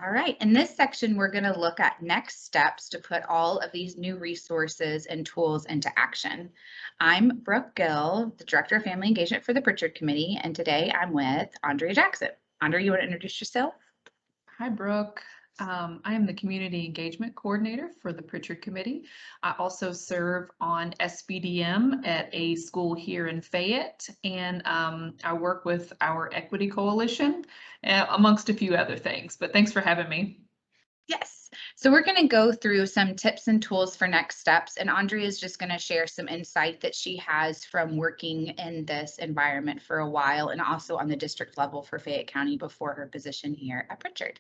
All right, in this section, we're going to look at next steps to put all of these new resources and tools into action. I'm Brooke Gill, the Director of Family Engagement for the Pritchard Committee, and today I'm with Andrea Jackson. Andrea, you want to introduce yourself? Hi, Brooke. I am the Community Engagement Coordinator for the Pritchard Committee. I also serve on SBDM at a school here in Fayette, and I work with our Equity Coalition, amongst a few other things. But thanks for having me. Yes. So we're going to go through some tips and tools for next steps, and Andrea is just going to share some insight that she has from working in this environment for a while and also on the district level for Fayette County before her position here at Pritchard.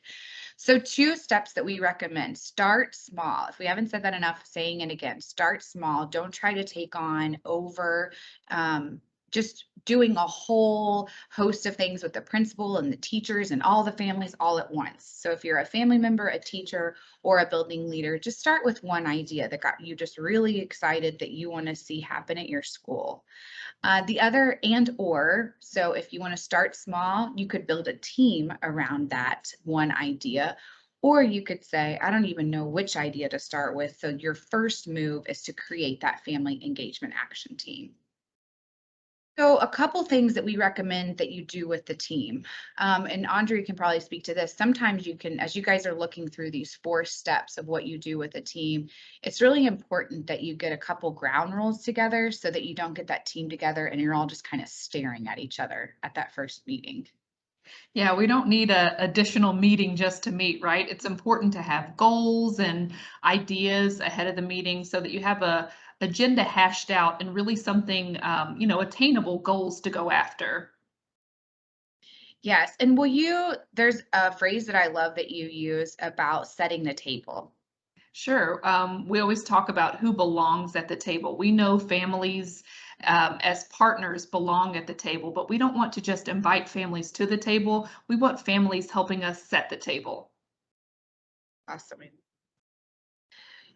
So 2 steps that we recommend: start small. If we haven't said that enough, saying it again, start small. Don't try to take on over just doing a whole host of things with the principal and the teachers and all the families all at once. So if you're a family member, a teacher, or a building leader, just start with one idea that got you just really excited that you want to see happen at your school. The other so if you want to start small, you could build a team around that one idea. Or you could say, I don't even know which idea to start with. So your first move is to create that family engagement action team. So a couple things that we recommend that you do with the team, and Andrea can probably speak to this. Sometimes you can, as you guys are looking through these 4 steps of what you do with a team, it's really important that you get a couple ground rules together so that you don't get that team together and you're all just kind of staring at each other at that first meeting. Yeah, we don't need a additional meeting just to meet, right? It's important to have goals and ideas ahead of the meeting so that you have a agenda hashed out and really something, attainable goals to go after. Yes, and there's a phrase that I love that you use about setting the table. Sure. We always talk about who belongs at the table. We know families as partners belong at the table, but we don't want to just invite families to the table. We want families helping us set the table. Awesome.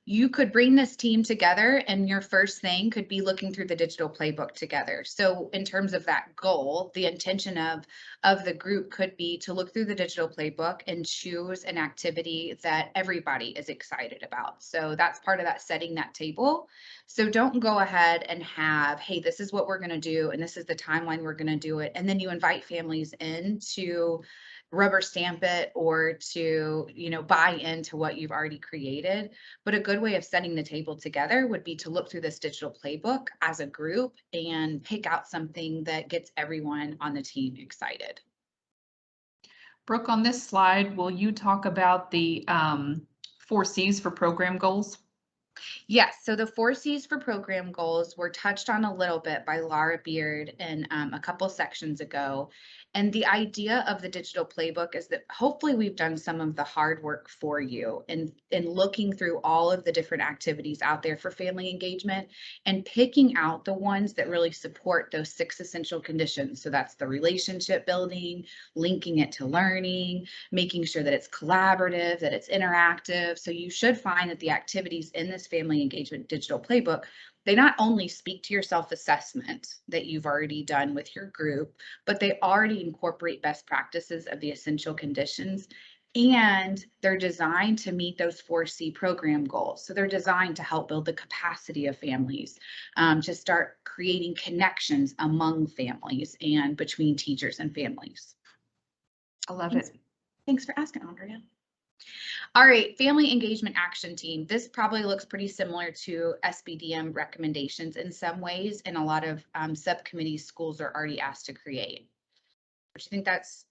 You could bring this team together and your first thing could be looking through the digital playbook together. So in terms of that goal, the intention of the group could be to look through the digital playbook and choose an activity that everybody is excited about. So that's part of that setting that table. So don't go ahead and have, hey, this is what we're going to do and this is the timeline we're going to do it. And then you invite families in to rubber stamp it or to, buy into what you've already created. But a good way of setting the table together would be to look through this digital playbook as a group and pick out something that gets everyone on the team excited. Brooke, on this slide, will you talk about the 4 C's for program goals? Yes, so the 4 C's for program goals were touched on a little bit by Laura Beard in a couple sections ago. And the idea of the digital playbook is that hopefully we've done some of the hard work for you in looking through all of the different activities out there for family engagement and picking out the ones that really support those 6 essential conditions. So that's the relationship building, linking it to learning, making sure that it's collaborative, that it's interactive. So you should find that the activities in this family engagement digital playbook, they not only speak to your self-assessment that you've already done with your group, but they already incorporate best practices of the essential conditions, and they're designed to meet those 4C program goals. So they're designed to help build the capacity of families, to start creating connections among families and between teachers and families. I love Thanks. it. Thanks for asking, Andrea. All right, Family Engagement Action Team. This probably looks pretty similar to SBDM recommendations in some ways, and a lot of subcommittees schools are already asked to create. Do you think that's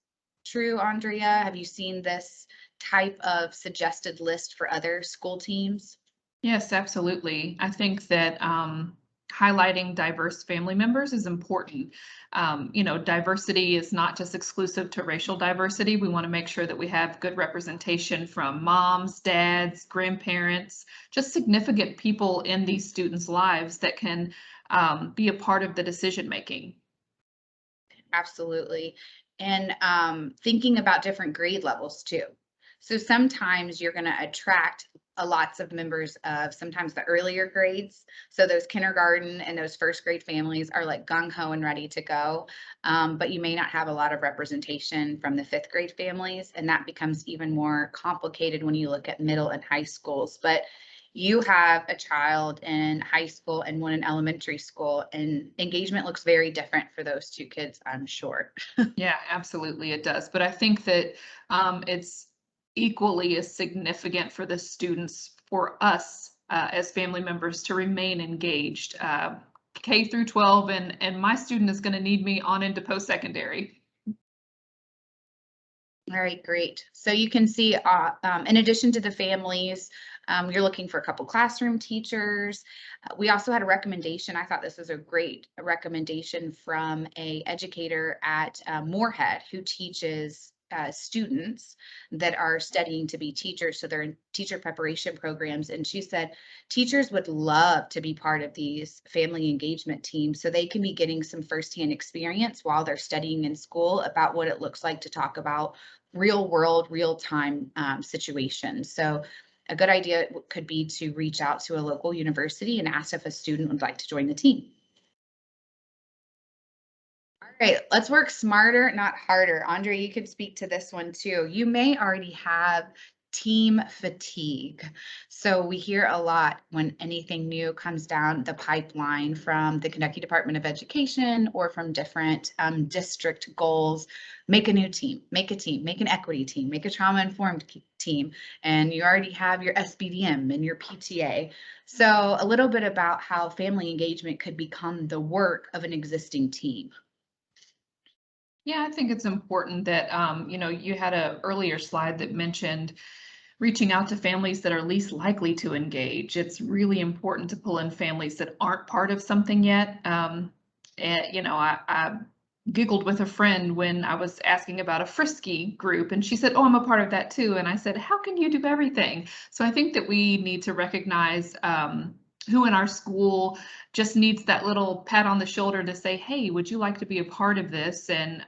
true, Andrea? Have you seen this type of suggested list for other school teams? Yes, absolutely. I think that highlighting diverse family members is important. Diversity is not just exclusive to racial diversity. We want to make sure that we have good representation from moms, dads, grandparents, just significant people in these students' lives that can be a part of the decision making. Absolutely. And thinking about different grade levels too. So sometimes you're going to attract lots of members of sometimes the earlier grades. So those kindergarten and those first grade families are like gung ho and ready to go. But you may not have a lot of representation from the fifth grade families. And that becomes even more complicated when you look at middle and high schools. But you have a child in high school and one in elementary school, and engagement looks very different for those two kids, I'm sure. Yeah, absolutely it does. But I think that it's equally as significant for the students, for us as family members to remain engaged. K through 12, and my student is going to need me on into post-secondary. All right, great. So you can see, in addition to the families, you're looking for a couple classroom teachers. We also had a recommendation. I thought this was a great recommendation from a educator at Moorhead who teaches students that are studying to be teachers. So they're in teacher preparation programs. And she said teachers would love to be part of these family engagement teams so they can be getting some firsthand experience while they're studying in school about what it looks like to talk about real world, real time situations. So a good idea could be to reach out to a local university and ask if a student would like to join the team. All right, let's work smarter, not harder. Andre, you could speak to this one too. You may already have team fatigue. So we hear a lot when anything new comes down the pipeline from the Kentucky Department of Education or from different district goals. Make a new team, make a team, make an equity team, make a trauma-informed team, and you already have your SBDM and your PTA. So a little bit about how family engagement could become the work of an existing team. Yeah, I think it's important that, you had a earlier slide that mentioned reaching out to families that are least likely to engage. It's really important to pull in families that aren't part of something yet. I giggled with a friend when I was asking about a frisky group, and she said, "Oh, I'm a part of that too." And I said, "How can you do everything?" So I think that we need to recognize who in our school just needs that little pat on the shoulder to say, "Hey, would you like to be a part of this?" And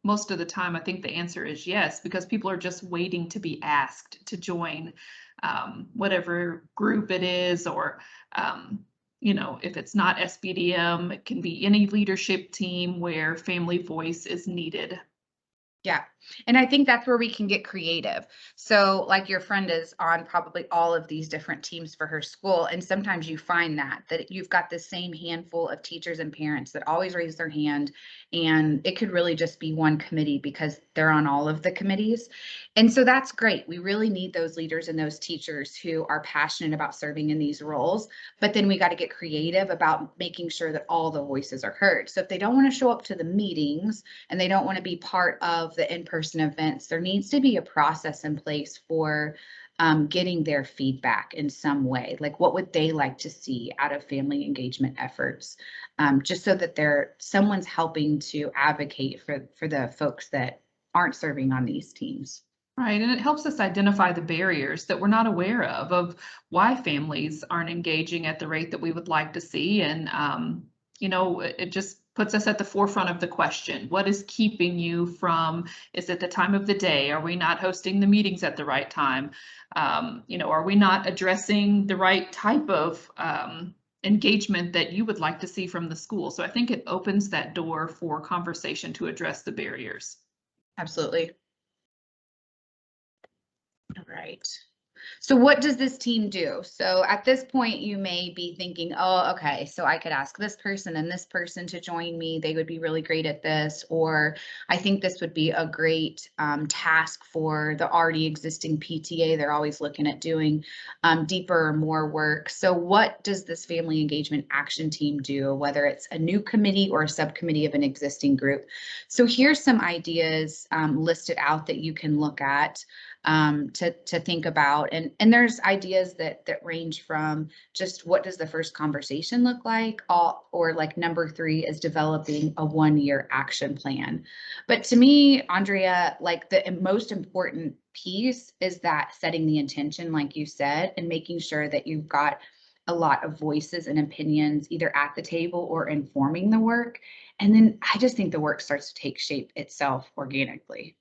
most of the time, I think the answer is yes, because people are just waiting to be asked to join whatever group it is, or if it's not SBDM, it can be any leadership team where family voice is needed. Yeah. And I think that's where we can get creative. So like your friend is on probably all of these different teams for her school. And sometimes you find that you've got the same handful of teachers and parents that always raise their hand. And it could really just be one committee because they're on all of the committees. And so that's great. We really need those leaders and those teachers who are passionate about serving in these roles. But then we got to get creative about making sure that all the voices are heard. So if they don't want to show up to the meetings, and they don't want to be part of the in-person events, there needs to be a process in place for getting their feedback in some way. Like, what would they like to see out of family engagement efforts? Just so that someone's helping to advocate for the folks that aren't serving on these teams. Right, and it helps us identify the barriers that we're not aware of why families aren't engaging at the rate that we would like to see. And, it just puts us at the forefront of the question. What is keeping you from, is it the time of the day? Are we not hosting the meetings at the right time? Are we not addressing the right type of engagement that you would like to see from the school? So I think it opens that door for conversation to address the barriers. Absolutely. All right. So what does this team do? So at this point, you may be thinking, oh, okay, so I could ask this person and this person to join me. They would be really great at this. Or I think this would be a great task for the already existing PTA. They're always looking at doing deeper or more work. So what does this family engagement action team do, whether it's a new committee or a subcommittee of an existing group? So here's some ideas listed out that you can look at to think about. And there's ideas that range from just what does the first conversation look like, or like number 3 is developing a 1-year action plan. But to me, Andrea, like the most important piece is that setting the intention, like you said, and making sure that you've got a lot of voices and opinions either at the table or informing the work. And then I just think the work starts to take shape itself organically.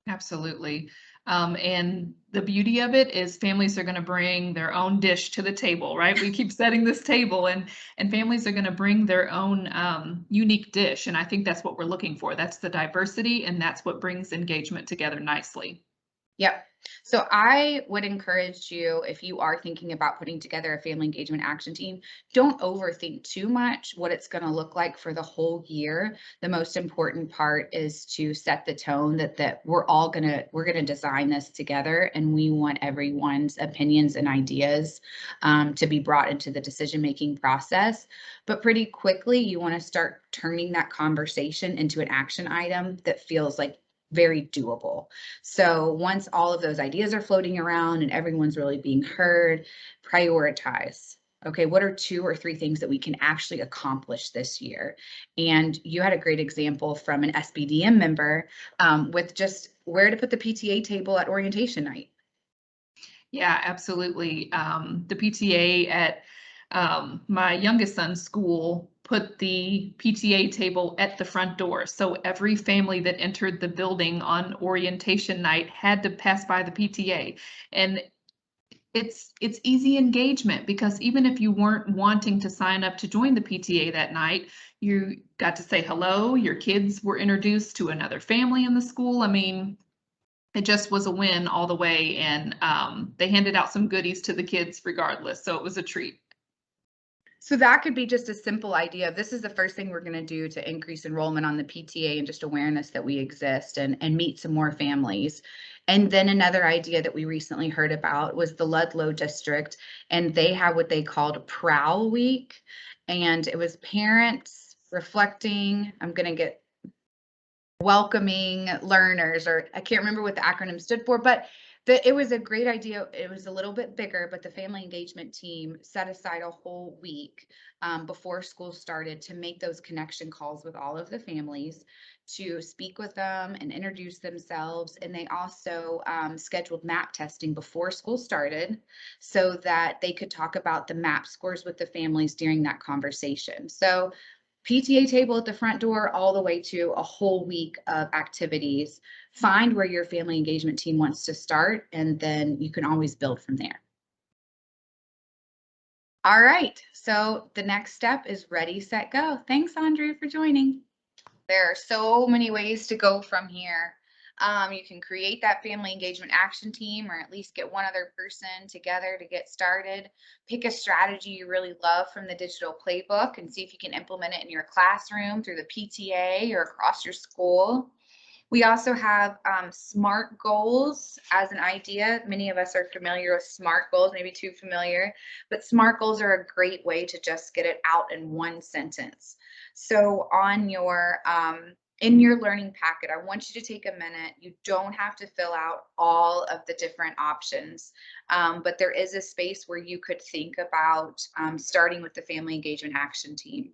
Absolutely. And the beauty of it is families are going to bring their own dish to the table, right? We keep setting this table, and families are going to bring their own unique dish. And I think that's what we're looking for. That's the diversity, and that's what brings engagement together nicely. Yep. So I would encourage you, if you are thinking about putting together a family engagement action team, don't overthink too much what it's going to look like for the whole year. The most important part is to set the tone that we're gonna design this together, and we want everyone's opinions and ideas to be brought into the decision making process. But pretty quickly, you want to start turning that conversation into an action item that feels like very doable. So once all of those ideas are floating around and everyone's really being heard, prioritize. Okay, what are 2 or 3 things that we can actually accomplish this year? And you had a great example from an SBDM member with just where to put the PTA table at orientation night. Yeah, absolutely. The PTA at my youngest son's school put the PTA table at the front door. So every family that entered the building on orientation night had to pass by the PTA. And it's easy engagement because even if you weren't wanting to sign up to join the PTA that night, you got to say hello, your kids were introduced to another family in the school. I mean, it just was a win all the way, and they handed out some goodies to the kids regardless, so it was a treat. So that could be just a simple idea of this is the first thing we're going to do to increase enrollment on the PTA and just awareness that we exist and meet some more families. And then another idea that we recently heard about was the Ludlow district, and they have what they called Prowl Week. And it was parents reflecting, I'm going to get welcoming learners, or I can't remember what the acronym stood for, but it was a great idea. It was a little bit bigger, but the family engagement team set aside a whole week before school started to make those connection calls with all of the families, to speak with them and introduce themselves. And they also scheduled map testing before school started so that they could talk about the map scores with the families during that conversation. So PTA table at the front door, all the way to a whole week of activities. Find where your family engagement team wants to start, and then you can always build from there. All right, so the next step is ready, set, go. Thanks, Andrea, for joining. There are so many ways to go from here. You can create that family engagement action team, or at least get one other person together to get started. Pick a strategy you really love from the digital playbook and see if you can implement it in your classroom through the PTA or across your school. We also have SMART goals as an idea. Many of us are familiar with SMART goals, maybe too familiar, but SMART goals are a great way to just get it out in one sentence. So on your in your learning packet, I want you to take a minute. You don't have to fill out all of the different options, but there is a space where you could think about starting with the family engagement action team.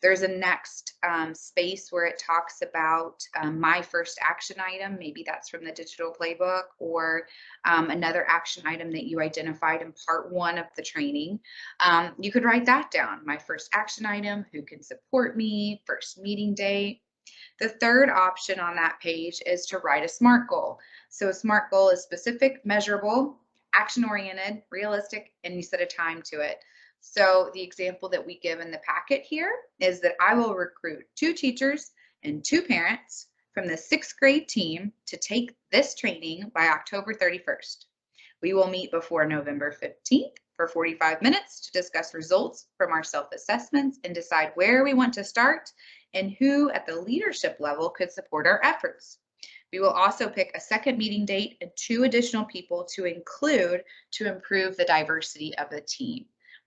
There's a next space where it talks about my first action item. Maybe that's from the digital playbook, or another action item that you identified in part 1 of the training. You could write that down. My first action item, who can support me, first meeting date. The third option on that page is to write a SMART goal. So a SMART goal is specific, measurable, action-oriented, realistic, and you set a time to it. So the example that we give in the packet here is that I will recruit 2 teachers and 2 parents from the 6th grade team to take this training by October 31st. We will meet before November 15th for 45 minutes to discuss results from our self-assessments and decide where we want to start and who at the leadership level could support our efforts. We will also pick a second meeting date and 2 additional people to include to improve the diversity of the team.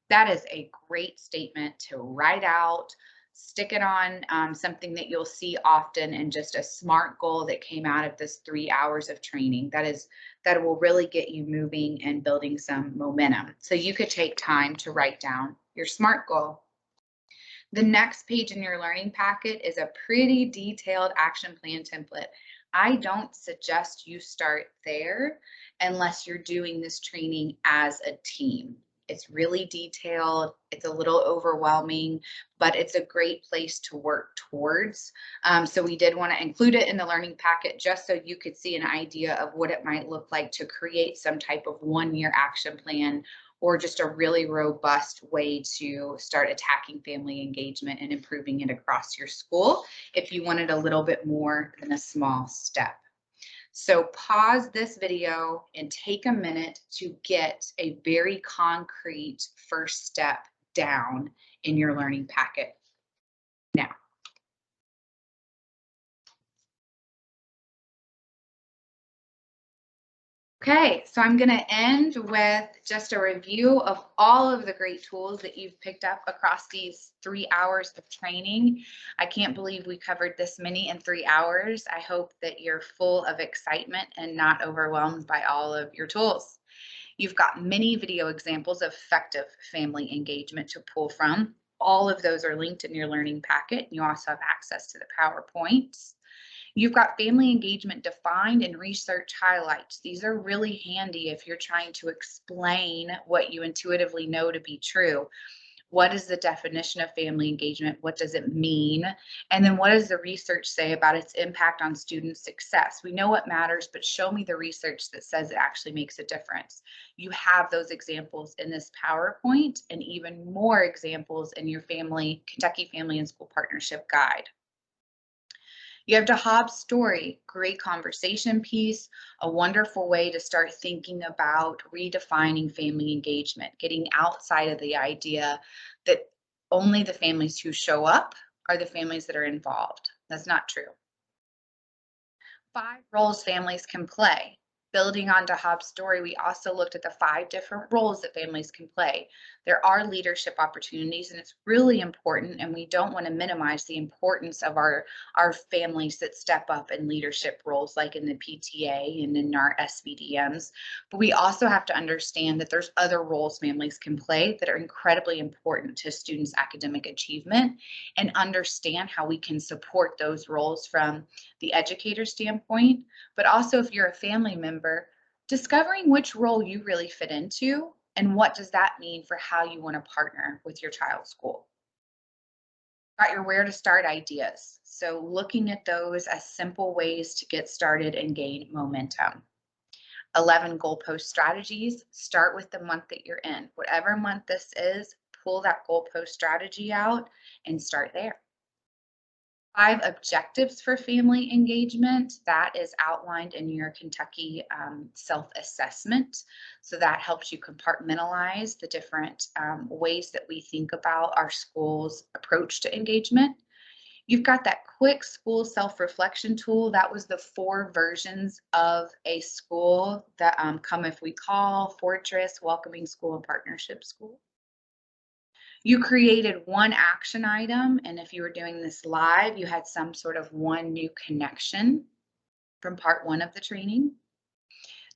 That is a great statement to write out, stick it on something that you'll see often, and just a SMART goal that came out of this 3 hours of training. That will really get you moving and building some momentum. So you could take time to write down your SMART goal. The next page in your learning packet is a pretty detailed action plan template. I don't suggest you start there unless you're doing this training as a team. It's really detailed. It's a little overwhelming, but it's a great place to work towards. So we did want to include it in the learning packet just so you could see an idea of what it might look like to create some type of 1-year action plan or just a really robust way to start attacking family engagement and improving it across your school if you wanted a little bit more than a small step. So pause this video and take a minute to get a very concrete first step down in your learning packet now. Okay, so I'm going to end with just a review of all of the great tools that you've picked up across these 3 hours of training. I can't believe we covered this many in 3 hours. I hope that you're full of excitement and not overwhelmed by all of your tools. You've got many video examples of effective family engagement to pull from. All of those are linked in your learning packet. You also have access to the PowerPoints. You've got family engagement defined and research highlights. These are really handy if you're trying to explain what you intuitively know to be true. What is the definition of family engagement? What does it mean? And then what does the research say about its impact on student success? We know what matters, but show me the research that says it actually makes a difference. You have those examples in this PowerPoint and even more examples in your Kentucky Family and School Partnership Guide. You have DeHaab's story, great conversation piece, a wonderful way to start thinking about redefining family engagement, getting outside of the idea that only the families who show up are the families that are involved. That's not true. 5 roles families can play. Building on DeHaab's story, we also looked at the 5 different roles that families can play. There are leadership opportunities, and it's really important, and we don't want to minimize the importance of our families that step up in leadership roles, like in the PTA and in our SVDMs. But we also have to understand that there's other roles families can play that are incredibly important to students' academic achievement, and understand how we can support those roles from the educator standpoint, but also if you're a family member, discovering which role you really fit into and what does that mean for how you want to partner with your child's school. Got your where to start ideas. So looking at those as simple ways to get started and gain momentum. 11 goalpost strategies. Start with the month that you're in. Whatever month this is, pull that goalpost strategy out and start there. 5 objectives for family engagement. That is outlined in your Kentucky self-assessment. So that helps you compartmentalize the different ways that we think about our school's approach to engagement. You've got that quick school self-reflection tool. That was the 4 versions of a school that come if we call, Fortress, Welcoming School, and Partnership School. You created one action item, and if you were doing this live, you had some sort of one new connection from part 1 of the training.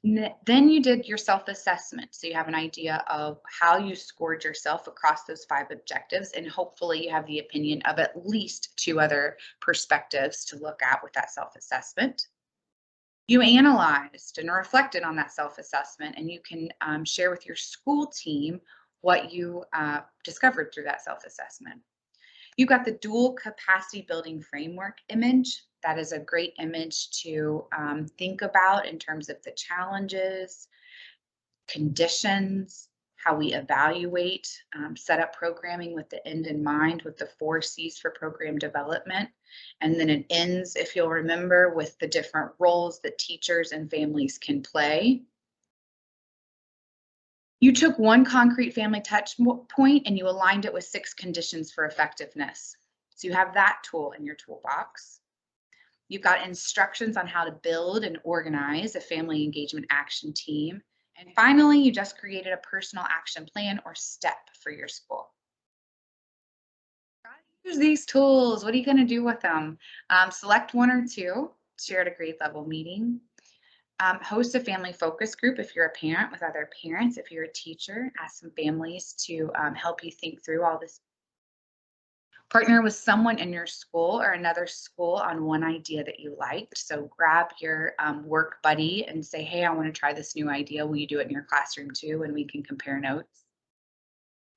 Then you did your self-assessment, so you have an idea of how you scored yourself across those 5 objectives, and hopefully you have the opinion of at least 2 other perspectives to look at with that self-assessment. You analyzed and reflected on that self-assessment, and you can share with your school team what you discovered through that self-assessment. You've got the dual capacity building framework image. That is a great image to think about in terms of the challenges, conditions, how we evaluate, set up programming with the end in mind with the 4 C's for program development. And then it ends, if you'll remember, with the different roles that teachers and families can play. You took one concrete family touch point and you aligned it with 6 conditions for effectiveness. So you have that tool in your toolbox. You've got instructions on how to build and organize a family engagement action team. And finally, you just created a personal action plan or step for your school. Use these tools. What are you going to do with them? Select 1 or 2, share at a grade level meeting. Host a family focus group if you're a parent with other parents. If you're a teacher, ask some families to help you think through all this. Partner with someone in your school or another school on one idea that you liked. So grab your work buddy and say, hey, I want to try this new idea. Will you do it in your classroom too? And we can compare notes.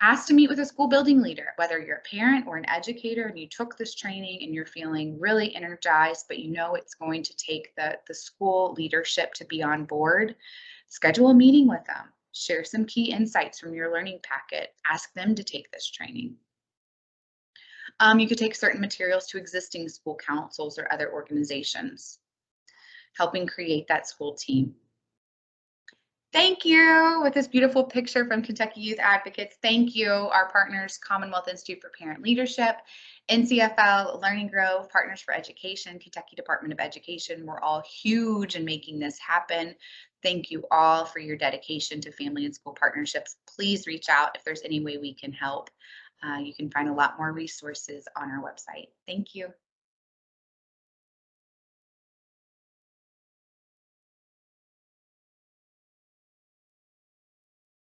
Ask to meet with a school building leader, whether you're a parent or an educator and you took this training and you're feeling really energized, but you know it's going to take the school leadership to be on board. Schedule a meeting with them. Share some key insights from your learning packet. Ask them to take this training. You could take certain materials to existing school councils or other organizations, helping create that school team. Thank you with this beautiful picture from Kentucky Youth Advocates. Thank you, our partners, Commonwealth Institute for Parent Leadership, NCFL, Learning Grove, Partners for Education, Kentucky Department of Education. We're all huge in making this happen. Thank you all for your dedication to family and school partnerships. Please reach out if there's any way we can help. You can find a lot more resources on our website. Thank you.